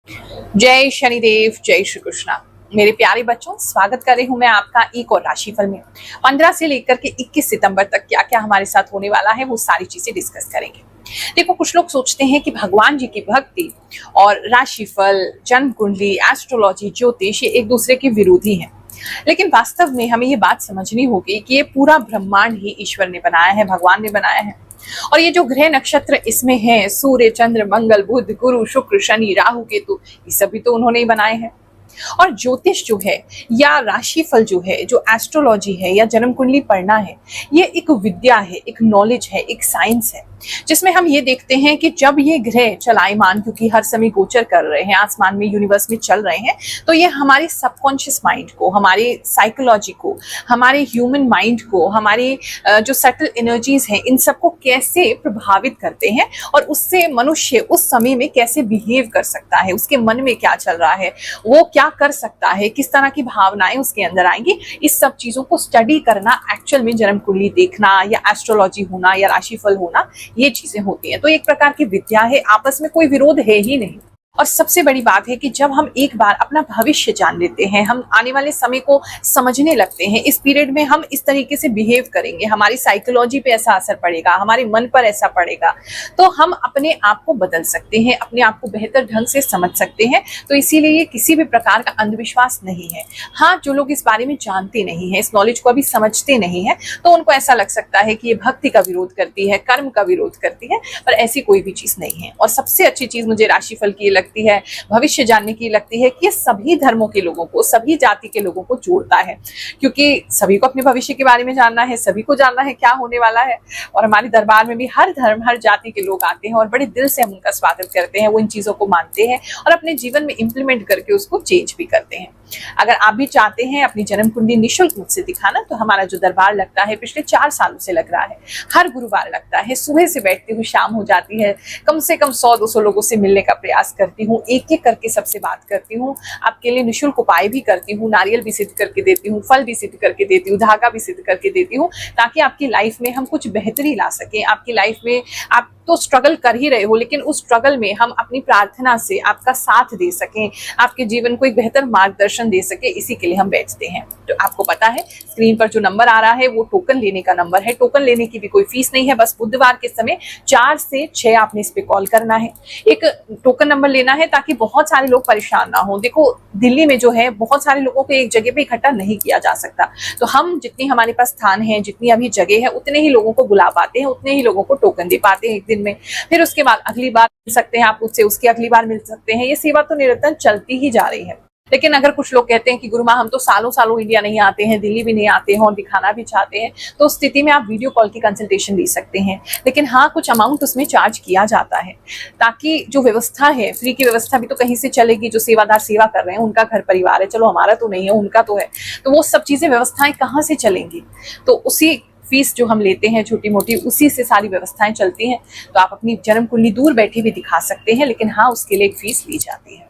जय शनिदेव, जय श्री कृष्णा। मेरे प्यारे बच्चों, स्वागत कर रही हूं मैं आपका एक और राशिफल में। 15 से लेकर के 21 सितंबर तक क्या क्या हमारे साथ होने वाला है वो सारी चीजें डिस्कस करेंगे। देखो, कुछ लोग सोचते हैं कि भगवान जी की भक्ति और राशिफल, जन्म कुंडली, एस्ट्रोलॉजी, ज्योतिष ये एक दूसरे के विरोधी हैं। लेकिन वास्तव में हमें ये बात समझनी होगी कि ये पूरा ब्रह्मांड ही ईश्वर ने बनाया है, भगवान ने बनाया है। और ये जो ग्रह नक्षत्र इसमें हैं, सूर्य, चंद्र, मंगल, बुध, गुरु, शुक्र, शनि, राहु, केतु, ये सभी तो उन्होंने ही बनाए हैं। और ज्योतिष जो है या राशिफल जो है, जो एस्ट्रोलॉजी है या जन्म कुंडली पढ़ना है, ये एक विद्या है, एक नॉलेज है, एक साइंस है, जिसमें हम ये देखते हैं कि जब ये ग्रह चलायमान, क्योंकि हर समय गोचर कर रहे हैं, आसमान में, यूनिवर्स में चल रहे हैं, तो ये हमारे सबकॉन्शियस माइंड को, हमारे साइकोलॉजी को, हमारे ह्यूमन माइंड को, हमारे जो सटल एनर्जीज हैं, इन सबको कैसे प्रभावित करते हैं और उससे मनुष्य उस समय में कैसे बिहेव कर सकता है, उसके मन में क्या चल रहा है, वो क्या कर सकता है, किस तरह की भावनाएं उसके अंदर आएंगी, इस सब चीजों को स्टडी करना, एक्चुअल में जन्म कुंडली देखना या एस्ट्रोलॉजी होना या राशिफल होना, ये चीजें होती हैं। तो एक प्रकार की विद्या है, आपस में कोई विरोध है ही नहीं। और सबसे बड़ी बात है कि जब हम एक बार अपना भविष्य जान लेते हैं, हम आने वाले समय को समझने लगते हैं, इस पीरियड में हम इस तरीके से बिहेव करेंगे, हमारी साइकोलॉजी पे ऐसा असर पड़ेगा, हमारे मन पर ऐसा पड़ेगा, तो हम अपने आप को बदल सकते हैं, अपने आप को बेहतर ढंग से समझ सकते हैं। तो इसीलिए ये किसी भी प्रकार का अंधविश्वास नहीं है। हाँ, जो लोग इस बारे में जानते नहीं है, इस नॉलेज को अभी समझते नहीं है, तो उनको ऐसा लग सकता है कि ये भक्ति का विरोध करती है, कर्म का विरोध करती है, पर ऐसी कोई भी चीज नहीं है। और सबसे अच्छी चीज मुझे राशिफल की लगती है, भविष्य जानने की लगती है कि ये सभी धर्मों के लोगों को, सभी जाति के लोगों को जोड़ता है, क्योंकि सभी को अपने भविष्य के बारे में जानना है, सभी को जानना है क्या होने वाला है। और हमारे दरबार में भी हर धर्म, हर जाति के लोग आते हैं और बड़े दिल से हम उनका स्वागत करते हैं, वो इन चीजों को मानते हैं और अपने जीवन में इंप्लीमेंट करके उसको चेंज भी करते हैं। अगर आप भी चाहते हैं अपनी जन्म कुंडली निःशुल्क मुझसे दिखाना, तो हमारा जो दरबार लगता है, पिछले 4 सालों से लग रहा है, हर गुरुवार लगता है, सुबह से बैठती हूँ, शाम हो जाती है, कम से कम 100-200 लोगों से मिलने का प्रयास करती हूँ, एक एक करके सबसे बात करती हूँ, आपके लिए निःशुल्क उपाय भी करती हूँ, नारियल भी सिद्ध करके देती हूँ, फल भी सिद्ध करके देती हूँ, धागा भी सिद्ध करके देती हूँ, ताकि आपकी लाइफ में हम कुछ बेहतरी ला सकें। आपकी लाइफ में आप तो स्ट्रगल कर ही रहे हो, लेकिन उस स्ट्रगल में हम अपनी प्रार्थना से आपका साथ दे सकें, आपके जीवन को एक बेहतर मार्गदर्शन दे सके, इसी के लिए हम बैठते हैं। तो आपको पता है, स्क्रीन पर जो नंबर आ रहा है वो टोकन लेने का नंबर है। टोकन लेने की भी कोई फीस नहीं है, बस बुधवार के समय 4 से 6 आपने इस पे कॉल करना है, एक टोकन नंबर लेना है, ताकि बहुत सारे लोग परेशान ना हो। देखो, दिल्ली में जो है बहुत सारे लोगों को एक जगह पे इकट्ठा नहीं किया जा सकता, तो हम जितनी हमारे पास स्थान है, जितनी अभी जगह है, उतने ही लोगों को बुला पाते हैं, उतने ही लोगों को टोकन दे पाते हैं एक दिन में। फिर उसके बाद अगली बार मिल सकते हैं आप मुझसे, उसकी अगली बार मिल सकते हैं। ये सेवा तो निरंतर चलती ही जा रही है। लेकिन अगर कुछ लोग कहते हैं कि गुरु माँ, हम तो सालों सालों इंडिया नहीं आते हैं, दिल्ली भी नहीं आते हैं और दिखाना भी चाहते हैं, तो उस स्थिति में आप वीडियो कॉल की कंसल्टेशन ले सकते हैं। लेकिन हाँ, कुछ अमाउंट उसमें चार्ज किया जाता है, ताकि जो व्यवस्था है, फ्री की व्यवस्था भी तो कहीं से चलेगी। जो सेवादार सेवा कर रहे हैं उनका घर परिवार है, चलो हमारा तो नहीं है, उनका तो है, तो वो सब चीजें, व्यवस्थाएं कहाँ से चलेंगी? तो उसी फीस जो हम लेते हैं छोटी मोटी, उसी से सारी व्यवस्थाएं चलती हैं। तो आप अपनी जन्म कुंडली दूर बैठे भी दिखा सकते हैं, लेकिन हाँ, उसके लिए एक फीस ली जाती है।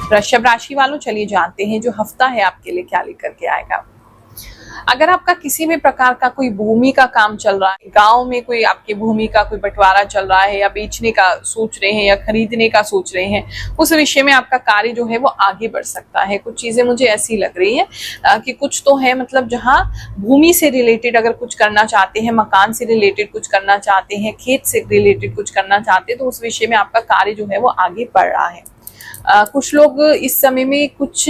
वृषभ राशि वालों, चलिए जानते हैं जो हफ्ता है आपके लिए क्या लेकर के आएगा। अगर आपका किसी भी प्रकार का कोई भूमि का काम चल रहा है, गांव में कोई आपके भूमि का कोई बंटवारा चल रहा है, या बेचने का सोच रहे हैं या खरीदने का सोच रहे हैं, उस विषय में आपका कार्य जो है वो आगे बढ़ सकता है। कुछ चीजें मुझे ऐसी लग रही है कि कुछ तो है, मतलब जहां भूमि से रिलेटेड अगर कुछ करना चाहते हैं, मकान से रिलेटेड कुछ करना चाहते हैं, खेत से रिलेटेड कुछ करना चाहते हैं, तो उस विषय में आपका कार्य जो है वो आगे बढ़ रहा है। कुछ लोग इस समय में कुछ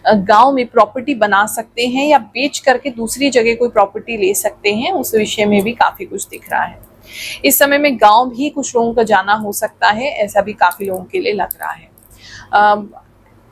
गांव में प्रॉपर्टी बना सकते हैं, या बेच करके दूसरी जगह कोई प्रॉपर्टी ले सकते हैं, उस विषय में भी काफी कुछ दिख रहा है। इस समय में गांव भी कुछ लोगों का जाना हो सकता है, ऐसा भी काफी लोगों के लिए लग रहा है।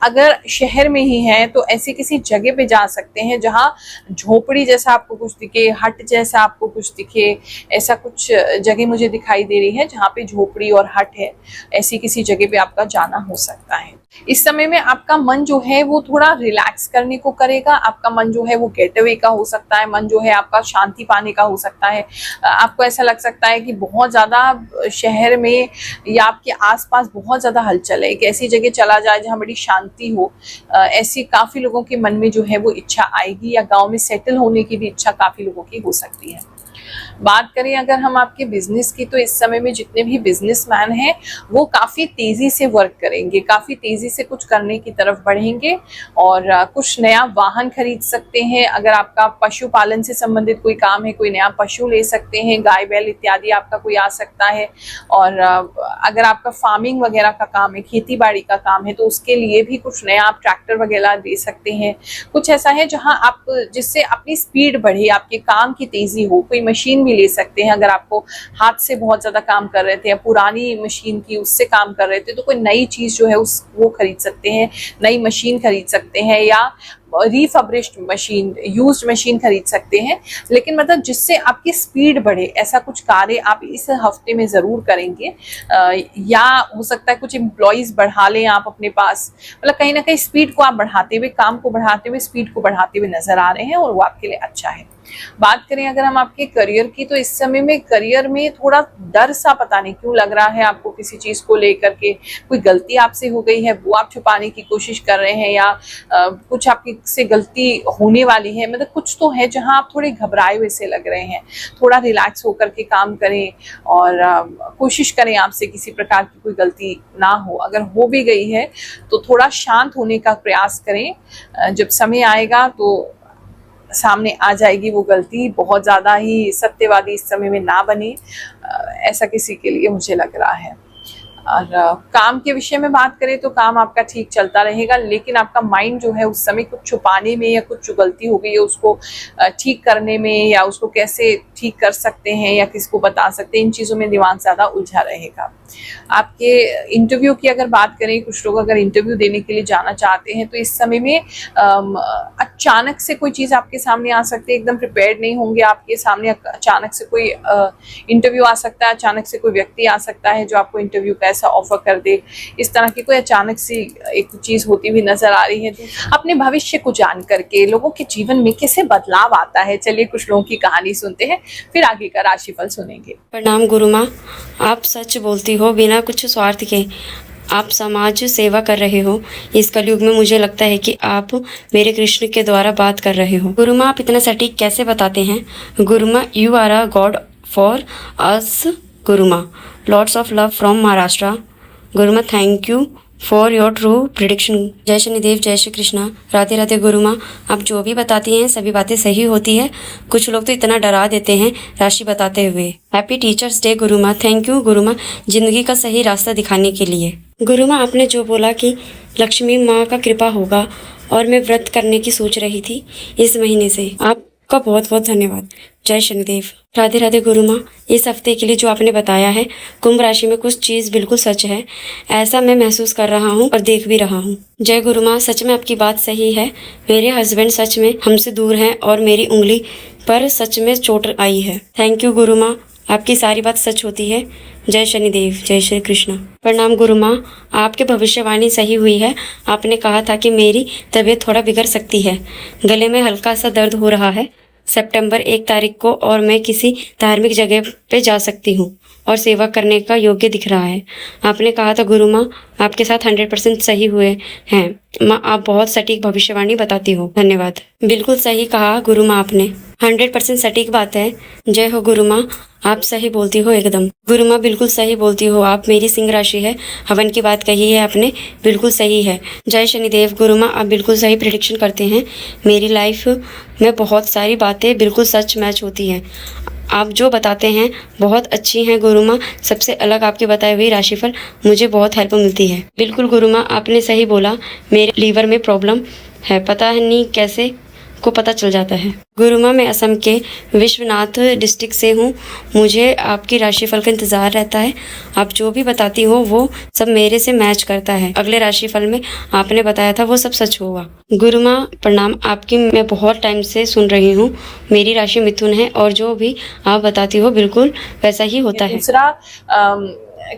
अगर शहर में ही है तो ऐसी किसी जगह पे जा सकते हैं जहां झोपड़ी जैसा आपको कुछ दिखे, हट जैसा आपको कुछ दिखे, ऐसा कुछ जगह मुझे दिखाई दे रही है जहां पे झोपड़ी और हट है। ऐसी किसी जगह पे आपका जाना हो सकता है। इस समय में आपका मन जो है वो थोड़ा रिलैक्स करने को करेगा, आपका मन जो है वो गेट अवे का हो सकता है, मन जो है आपका शांति पाने का हो सकता है। आपको ऐसा लग सकता है कि बहुत ज़्यादा शहर में या आपके आसपास बहुत ज़्यादा हलचल है, एक ऐसी जगह चला जाए जहाँ बड़ी शांति हो। ऐसी काफ़ी लोगों के मन में जो है वो इच्छा आएगी, या गाँव में सेटल होने की भी इच्छा काफ़ी लोगों की हो सकती है। बात करें अगर हम आपके बिजनेस की, तो इस समय में जितने भी बिजनेसमैन हैं वो काफ़ी तेज़ी से वर्क करेंगे, काफ़ी तेज़ी से कुछ करने की तरफ बढ़ेंगे और कुछ नया वाहन खरीद सकते हैं। अगर आपका पशुपालन से संबंधित कोई काम है, कोई नया पशु ले सकते हैं, गाय बैल इत्यादि आपका कोई आ सकता है। और अगर आपका फार्मिंग वगैरह का काम है, खेती बाड़ी का काम है, तो उसके लिए भी कुछ नया आप ट्रैक्टर वगैरह दे सकते हैं। कुछ ऐसा है जहां आप जिससे अपनी स्पीड बढ़े, आपके काम की तेज़ी हो। कोई मशीन भी ले सकते हैं, अगर आपको हाथ से बहुत ज़्यादा काम कर रहे थे या पुरानी मशीन की उससे काम कर रहे थे, तो कोई नई चीज़ जो है वो खरीद सकते हैं, नई मशीन खरीद सकते हैं, या रिफर्बिश्ड मशीन, यूज्ड मशीन खरीद सकते हैं। लेकिन मतलब जिससे आपकी स्पीड बढ़े, ऐसा कुछ कार्य आप इस हफ्ते में ज़रूर करेंगे। या हो सकता है कुछ एम्प्लॉयज़ बढ़ा लें आप अपने पास, मतलब कहीं ना कहीं स्पीड को आप बढ़ाते हुए, काम को बढ़ाते हुए, स्पीड को बढ़ाते हुए नजर आ रहे हैं, और वो आपके लिए अच्छा है। बात करें अगर हम आपके करियर की, तो इस समय में करियर में थोड़ा डर सा पता नहीं क्यों लग रहा है आपको, किसी चीज़ को लेकर के कोई गलती आपसे हो गई है वो आप छुपाने की कोशिश कर रहे हैं, या कुछ आपकी से गलती होने वाली है। मतलब कुछ तो है जहां आप थोड़े घबराए हुए से लग रहे हैं। थोड़ा रिलैक्स होकर के काम करें और कोशिश करें आपसे किसी प्रकार की कोई गलती ना हो। अगर हो भी गई है तो थोड़ा शांत होने का प्रयास करें, जब समय आएगा तो सामने आ जाएगी वो गलती। बहुत ज़्यादा ही सत्यवादी इस समय में ना बने, ऐसा किसी के लिए मुझे लग रहा है। और काम के विषय में बात करें तो काम आपका ठीक चलता रहेगा, लेकिन आपका माइंड जो है उस समय कुछ छुपाने में, या कुछ जो गलती हो गई है उसको ठीक करने में, या उसको कैसे ठीक कर सकते हैं या किसको बता सकते हैं, इन चीज़ों में दिमाग ज़्यादा उलझा रहेगा। आपके इंटरव्यू की अगर बात करें, कुछ लोग अगर इंटरव्यू देने के लिए जाना चाहते हैं तो इस समय में अचानक से कोई चीज़ आपके सामने आ सकती है, एकदम प्रिपेयर्ड नहीं होंगे, आपके सामने अचानक से कोई इंटरव्यू आ सकता है, अचानक से कोई व्यक्ति आ सकता है जो आपको इंटरव्यू का ऐसा ऑफर कर दे। इस तरह की कोई अचानक सी एक चीज़ होती हुई नजर आ रही है। तो अपने भविष्य को जान करके लोगों के जीवन में कैसे बदलाव आता है, चलिए कुछ लोगों की कहानी सुनते हैं, फिर आगे का राशिफल सुनेंगे। प्रणाम गुरु माँ, आप सच बोलती हो बिना कुछ स्वार्थ के। आप समाज सेवा कर रहे हो। इस कलयुग में मुझे लगता है कि आप मेरे कृष्ण के द्वारा बात कर रहे हो। गुरु माँ, आप इतना सटीक कैसे बताते हैं? Guru Maa, you are a god for us. Guru Maa, lots of love from Maharashtra. Guru Maa, thank you for your true prediction. जय शनिदेव, जय श्री कृष्णा, राधे राधे। गुरु माँ, आप जो भी बताती हैं सभी बातें सही होती है। कुछ लोग तो इतना डरा देते हैं राशि बताते हुए। Happy teachers day Guru Maa. Thank you गुरु माँ, जिंदगी का सही रास्ता दिखाने के लिए। गुरु माँ, आपने जो बोला कि लक्ष्मी माँ का कृपा होगा, और मैं व्रत करने की सोच रही थी इस महीने से। आपका बहुत बहुत धन्यवाद। जय शनिदेव। राधे राधे गुरु माँ, इस हफ्ते के लिए जो आपने बताया है, कुंभ राशि में कुछ चीज़ बिल्कुल सच है, ऐसा मैं महसूस कर रहा हूँ और देख भी रहा हूँ। जय गुरु माँ, सच में आपकी बात सही है। मेरे हस्बैंड सच में हमसे दूर हैं और मेरी उंगली पर सच में चोट आई है। थैंक यू गुरु माँ, आपकी सारी बात सच होती है। जय शनिदेव, जय श्री कृष्ण। प्रणाम गुरु माँ, आपकी भविष्यवाणी सही हुई है। आपने कहा था कि मेरी तबीयत थोड़ा बिगड़ सकती है, गले में हल्का सा दर्द हो रहा है सितंबर 1 तारीख को, और मैं किसी धार्मिक जगह पे जा सकती हूँ और सेवा करने का योग्य दिख रहा है। आपने कहा था गुरु माँ, आपके साथ 100% सही हुए हैं। माँ, आप बहुत सटीक भविष्यवाणी बताती हो। धन्यवाद। बिल्कुल सही कहा गुरु माँ, आपने 100% सटीक बात है। जय हो गुरु माँ, आप सही बोलती हो एकदम। गुरु माँ, बिल्कुल सही बोलती हो आप। मेरी सिंह राशि है, हवन की बात कही है आपने, बिल्कुल सही है। जय शनिदेव। गुरु माँ, आप बिल्कुल सही प्रेडिक्शन करते हैं। मेरी लाइफ में बहुत सारी बातें बिल्कुल सच मैच होती हैं। आप जो बताते हैं बहुत अच्छी हैं गुरु माँ। सबसे अलग आपके बताए हुए राशिफल मुझे बहुत हेल्प मिलती है। बिल्कुल गुरु माँ, आपने सही बोला। मेरे लीवर में प्रॉब्लम है, पता नहीं कैसे को पता चल जाता है। गुरु माँ, मैं असम के विश्वनाथ डिस्ट्रिक्ट से हूँ। मुझे आपकी राशिफल का इंतज़ार रहता है। आप जो भी बताती हो वो सब मेरे से मैच करता है। अगले राशिफल में आपने बताया था वो सब सच होगा। गुरु माँ प्रणाम, आपकी मैं बहुत टाइम से सुन रही हूँ। मेरी राशि मिथुन है और जो भी आप बताती हो बिल्कुल वैसा ही होता है। दूसरा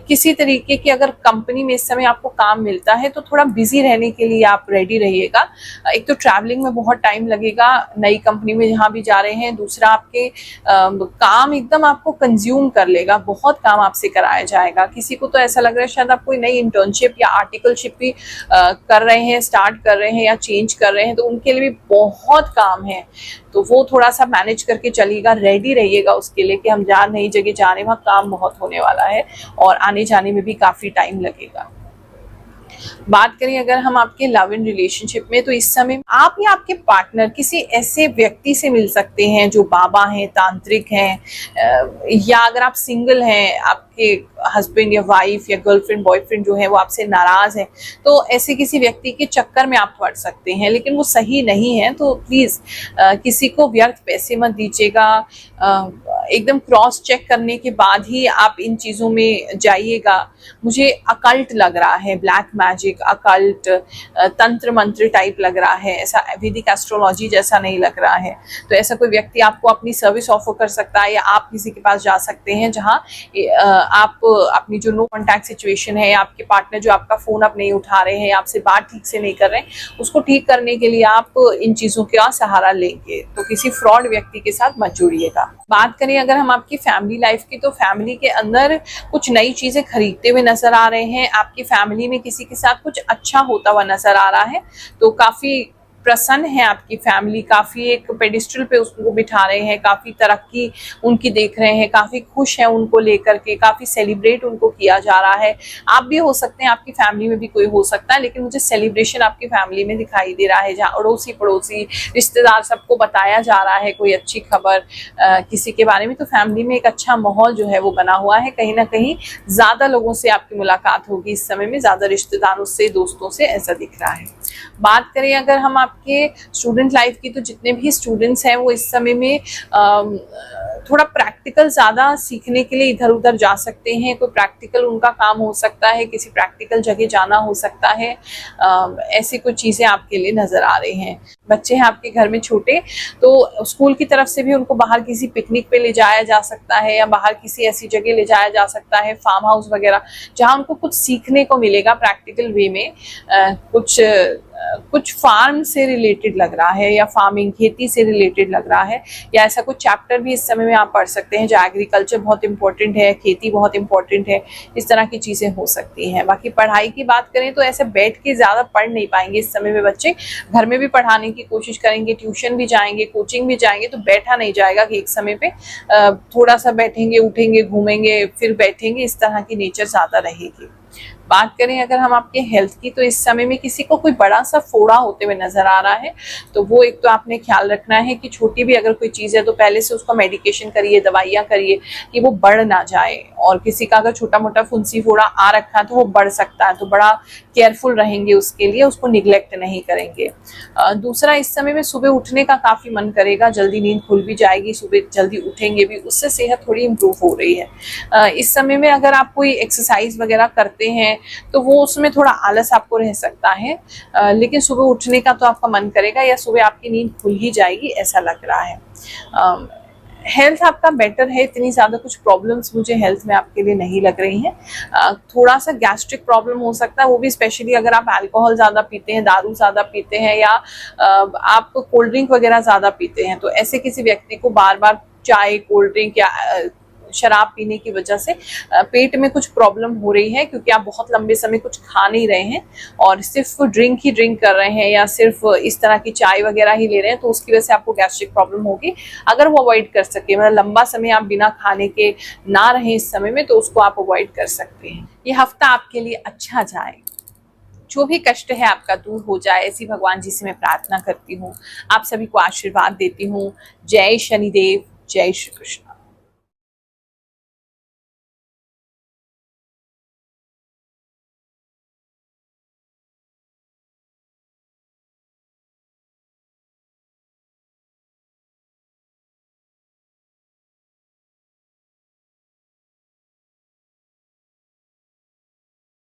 किसी तरीके की अगर कंपनी में इस समय आपको काम मिलता है तो थोड़ा बिजी रहने के लिए आप रेडी रहिएगा। एक तो ट्रैवलिंग में बहुत टाइम लगेगा नई कंपनी में जहाँ भी जा रहे हैं, दूसरा आपके काम एकदम आपको कंज्यूम कर लेगा, बहुत काम आपसे कराया जाएगा। किसी को तो ऐसा लग रहा है शायद आप कोई नई इंटर्नशिप या आर्टिकलशिप भी कर रहे हैं, स्टार्ट कर रहे हैं या चेंज कर रहे हैं, तो उनके लिए भी बहुत काम है। तो वो थोड़ा सा मैनेज करके चलिएगा, रेडी रहिएगा उसके लिए कि हम जहाँ नई जगह जा रहे हैं वहाँ काम बहुत होने वाला है और आने जाने में भी काफी टाइम लगेगा। बात करें अगर हम आपके लव इन रिलेशनशिप में, तो इस समय आप या आपके पार्टनर किसी ऐसे व्यक्ति से मिल सकते हैं जो बाबा हैं, तांत्रिक हैं, या अगर आप सिंगल हैं, आपके हस्बैंड या वाइफ या गर्लफ्रेंड बॉयफ्रेंड जो है वो आपसे नाराज है, तो ऐसे किसी व्यक्ति के चक्कर में आप पड़ सकते हैं, लेकिन वो सही नहीं है। तो प्लीज किसी को व्यर्थ पैसे मत दीजिएगा, एकदम क्रॉस चेक करने के बाद ही आप इन चीजों में जाइएगा। मुझे अकल्ट लग रहा है, ब्लैक मैजिक, अकल्ट, तंत्र मंत्र टाइप लग रहा है, ऐसा वैदिक एस्ट्रोलॉजी जैसा नहीं लग रहा है। तो ऐसा कोई व्यक्ति आपको अपनी सर्विस ऑफर कर सकता है, या आप किसी के पास जा सकते हैं जहां आप अपनी जो नो कॉन्टैक्ट सिचुएशन है, आपके पार्टनर जो आपका फोन अब नहीं उठा रहे हैं, आपसे बात ठीक से नहीं कर रहे हैं, उसको ठीक करने के लिए आप इन चीजों का सहारा लेंगे। तो किसी फ्रॉड व्यक्ति के साथ मत जुड़िएगा। बात करें अगर हम आपकी फैमिली लाइफ की, तो फैमिली के अंदर कुछ नई चीजें खरीदते हुए नजर आ रहे हैं। आपकी फैमिली में किसी के साथ कुछ अच्छा होता हुआ नजर आ रहा है, तो काफी प्रसन्न है आपकी फैमिली, काफी एक पेडिस्टल पे उसको बिठा रहे हैं, काफी तरक्की उनकी देख रहे हैं, काफी खुश है उनको लेकर के, काफी सेलिब्रेट उनको किया जा रहा है। आप भी हो सकते हैं, आपकी फैमिली में भी कोई हो सकता है, लेकिन मुझे सेलिब्रेशन आपकी फैमिली में दिखाई दे रहा है, जहाँ अड़ोसी पड़ोसी रिश्तेदार सबको बताया जा रहा है कोई अच्छी खबर किसी के बारे में। तो फैमिली में एक अच्छा माहौल जो है वो बना हुआ है। कहीं ना कहीं ज्यादा लोगों से आपकी मुलाकात होगी इस समय में, ज्यादा रिश्तेदारों से, दोस्तों से, ऐसा दिख रहा है। बात करें अगर हम आपके स्टूडेंट लाइफ की, तो जितने भी स्टूडेंट्स हैं वो इस समय में थोड़ा प्रैक्टिकल ज्यादा सीखने के लिए इधर उधर जा सकते हैं। कोई प्रैक्टिकल उनका काम हो सकता है, किसी प्रैक्टिकल जगह जाना हो सकता है, ऐसी कुछ चीजें आपके लिए नजर आ रही हैं। बच्चे हैं आपके घर में छोटे, तो स्कूल की तरफ से भी उनको बाहर किसी पिकनिक पे ले जाया जा सकता है, या बाहर किसी ऐसी जगह ले जाया जा सकता है, फार्म हाउस वगैरह, जहां उनको कुछ सीखने को मिलेगा प्रैक्टिकल वे में। कुछ फार्म से रिलेटेड लग रहा है, या फार्मिंग, खेती से रिलेटेड लग रहा है, या ऐसा कुछ चैप्टर भी इस समय में आप पढ़ सकते हैं, जो एग्रीकल्चर बहुत इंपॉर्टेंट है, खेती बहुत इंपॉर्टेंट है, इस तरह की चीजें हो सकती हैं। बाकी पढ़ाई की बात करें तो ऐसे बैठ के ज्यादा पढ़ नहीं पाएंगे इस समय में बच्चे, घर में भी पढ़ाने की कोशिश करेंगे, ट्यूशन भी जाएंगे, कोचिंग भी जाएंगे, तो बैठा नहीं जाएगा कि एक समय पे थोड़ा सा बैठेंगे, उठेंगे, घूमेंगे, फिर बैठेंगे, इस तरह की नेचर ज्यादा रहेगी। बात करें अगर हम आपके हेल्थ की, तो इस समय में किसी को कोई बड़ा सा फोड़ा होते हुए नजर आ रहा है, तो वो एक तो आपने ख्याल रखना है कि छोटी भी अगर कोई चीज है तो पहले से उसका मेडिकेशन करिए, दवाइयाँ करिए कि वो बढ़ ना जाए। और किसी का अगर छोटा मोटा फुंसी फोड़ा आ रखा है तो वो बढ़ सकता है, तो बड़ा केयरफुल रहेंगे उसके लिए, उसको निग्लेक्ट नहीं करेंगे। दूसरा, इस समय में सुबह उठने का काफी मन करेगा, जल्दी नींद खुल भी जाएगी, सुबह जल्दी उठेंगे भी, उससे सेहत थोड़ी इंप्रूव हो रही है। इस समय में अगर आप कोई एक्सरसाइज वगैरह करते हैं तो वो उसमें थोड़ा आलस आपको रह सकता है, लेकिन सुबह उठने का तो आपका मन करेगा, या सुबह आपकी नींद खुल ही जाएगी, ऐसा लग रहा है। हेल्थ आपका बेटर है, इतनी ज्यादा कुछ प्रॉब्लम्स मुझे हेल्थ में आपके लिए नहीं लग रही हैं। थोड़ा सा गैस्ट्रिक प्रॉब्लम हो सकता है, वो भी स्पेशली अगर आप अल्कोहल ज्यादा पीते हैं, दारू ज्यादा पीते हैं, या आप कोल्ड ड्रिंक वगैरह ज्यादा पीते हैं, तो ऐसे किसी व्यक्ति को बार बार चाय, कोल्ड ड्रिंक या शराब पीने की वजह से पेट में कुछ प्रॉब्लम हो रही है, क्योंकि आप बहुत लंबे समय कुछ खा नहीं रहे हैं और सिर्फ ड्रिंक ही ड्रिंक कर रहे हैं, या सिर्फ इस तरह की चाय वगैरह ही ले रहे हैं, तो उसकी वजह से आपको गैस्ट्रिक प्रॉब्लम होगी। अगर वो अवॉइड कर सके, मतलब लंबा समय आप बिना खाने के ना रहें इस समय में, तो उसको आप अवॉइड कर सकते हैं। ये हफ्ता आपके लिए अच्छा जाए, जो भी कष्ट है आपका दूर हो जाए, ऐसी भगवान जी से मैं प्रार्थना करती हूँ। आप सभी को आशीर्वाद देती हूँ। जय शनिदेव, जय श्री कृष्ण।